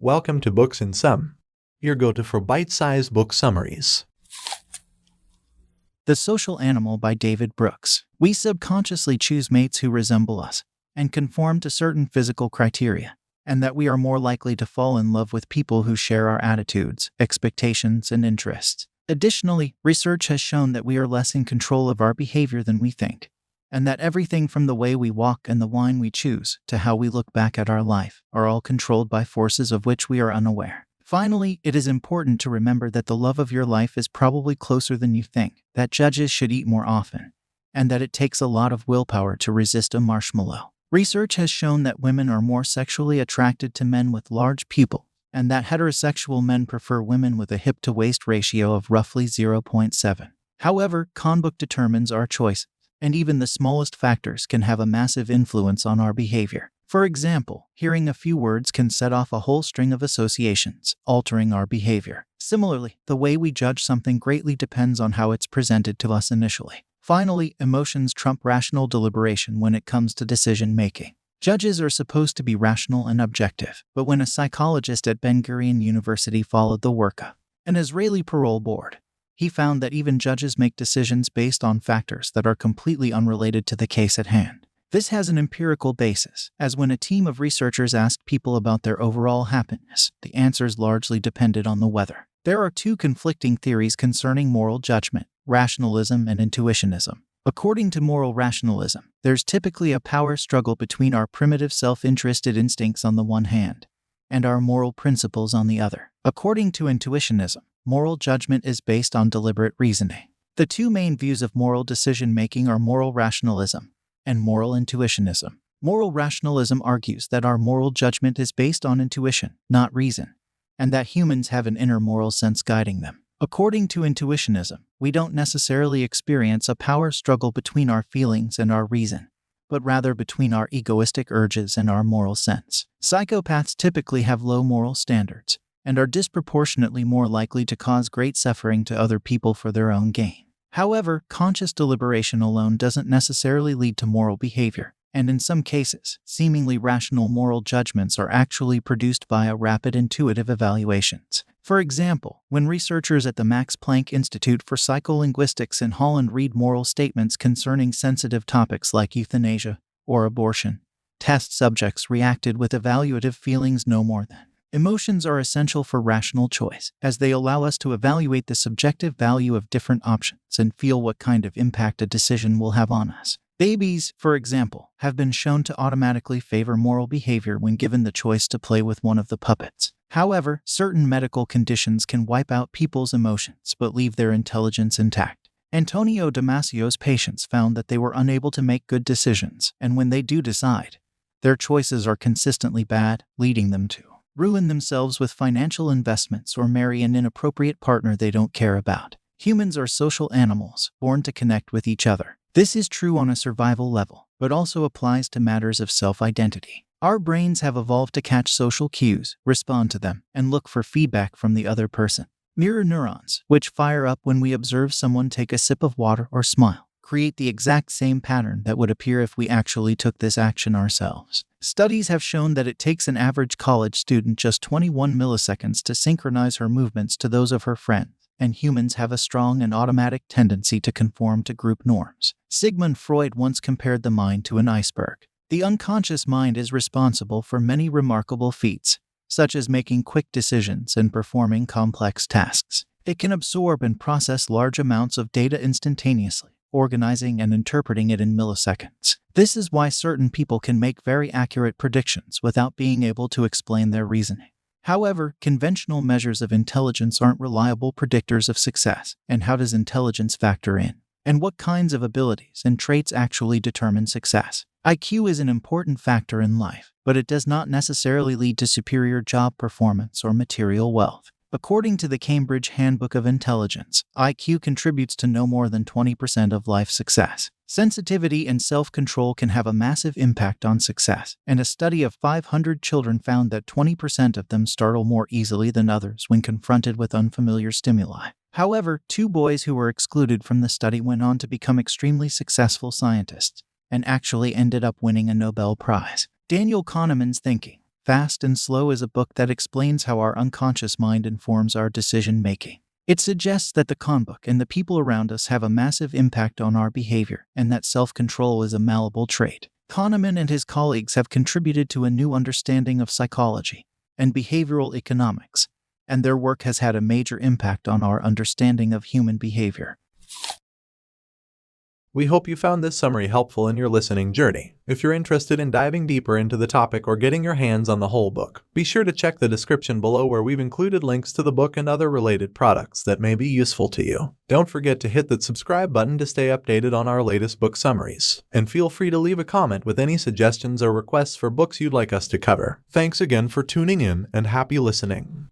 Welcome to Books in Sum, your go-to for bite-sized book summaries. The Social Animal by David Brooks. We subconsciously choose mates who resemble us and conform to certain physical criteria, and that we are more likely to fall in love with people who share our attitudes, expectations, and interests. Additionally, research has shown that we are less in control of our behavior than we think, and that everything from the way we walk and the wine we choose to how we look back at our life are all controlled by forces of which we are unaware. Finally, it is important to remember that the love of your life is probably closer than you think, that judges should eat more often, and that it takes a lot of willpower to resist a marshmallow. Research has shown that women are more sexually attracted to men with large pupils, and that heterosexual men prefer women with a hip-to-waist ratio of roughly 0.7. However, conduct determines our choice, and even the smallest factors can have a massive influence on our behavior. For example, hearing a few words can set off a whole string of associations, altering our behavior. Similarly, the way we judge something greatly depends on how it's presented to us initially. Finally, emotions trump rational deliberation when it comes to decision-making. Judges are supposed to be rational and objective, but when a psychologist at Ben Gurion University followed the work of an Israeli parole board, he found that even judges make decisions based on factors that are completely unrelated to the case at hand. This has an empirical basis, as when a team of researchers asked people about their overall happiness, the answers largely depended on the weather. There are two conflicting theories concerning moral judgment: rationalism and intuitionism. According to moral rationalism, there's typically a power struggle between our primitive self-interested instincts on the one hand, and our moral principles on the other. According to intuitionism, moral judgment is based on deliberate reasoning. The two main views of moral decision-making are moral rationalism and moral intuitionism. Moral rationalism argues that our moral judgment is based on intuition, not reason, and that humans have an inner moral sense guiding them. According to intuitionism, we don't necessarily experience a power struggle between our feelings and our reason, but rather between our egoistic urges and our moral sense. Psychopaths typically have low moral standards and are disproportionately more likely to cause great suffering to other people for their own gain. However, conscious deliberation alone doesn't necessarily lead to moral behavior, and in some cases, seemingly rational moral judgments are actually produced via rapid intuitive evaluations. For example, when researchers at the Max Planck Institute for Psycholinguistics in Holland read moral statements concerning sensitive topics like euthanasia or abortion, test subjects reacted with evaluative feelings no more than. Emotions are essential for rational choice, as they allow us to evaluate the subjective value of different options and feel what kind of impact a decision will have on us. Babies, for example, have been shown to automatically favor moral behavior when given the choice to play with one of the puppets. However, certain medical conditions can wipe out people's emotions but leave their intelligence intact. Antonio Damasio's patients found that they were unable to make good decisions, and when they do decide, their choices are consistently bad, leading them to ruin themselves with financial investments or marry an inappropriate partner they don't care about. Humans are social animals, born to connect with each other. This is true on a survival level, but also applies to matters of self-identity. Our brains have evolved to catch social cues, respond to them, and look for feedback from the other person. Mirror neurons, which fire up when we observe someone take a sip of water or smile, create the exact same pattern that would appear if we actually took this action ourselves. Studies have shown that it takes an average college student just 21 milliseconds to synchronize her movements to those of her friends, and humans have a strong and automatic tendency to conform to group norms. Sigmund Freud once compared the mind to an iceberg. The unconscious mind is responsible for many remarkable feats, such as making quick decisions and performing complex tasks. It can absorb and process large amounts of data instantaneously, organizing and interpreting it in milliseconds. This is why certain people can make very accurate predictions without being able to explain their reasoning. However, conventional measures of intelligence aren't reliable predictors of success. And how does intelligence factor in? And what kinds of abilities and traits actually determine success? IQ is an important factor in life, but it does not necessarily lead to superior job performance or material wealth. According to the Cambridge Handbook of Intelligence, IQ contributes to no more than 20% of life success. Sensitivity and self-control can have a massive impact on success, and a study of 500 children found that 20% of them startle more easily than others when confronted with unfamiliar stimuli. However, 2 boys who were excluded from the study went on to become extremely successful scientists, and actually ended up winning a Nobel Prize. Daniel Kahneman's thinking Fast and Slow is a book that explains how our unconscious mind informs our decision-making. It suggests that the conduct and the people around us have a massive impact on our behavior, and that self-control is a malleable trait. Kahneman and his colleagues have contributed to a new understanding of psychology and behavioral economics, and their work has had a major impact on our understanding of human behavior. We hope you found this summary helpful in your listening journey. If you're interested in diving deeper into the topic or getting your hands on the whole book, be sure to check the description below where we've included links to the book and other related products that may be useful to you. Don't forget to hit that subscribe button to stay updated on our latest book summaries. And feel free to leave a comment with any suggestions or requests for books you'd like us to cover. Thanks again for tuning in and happy listening.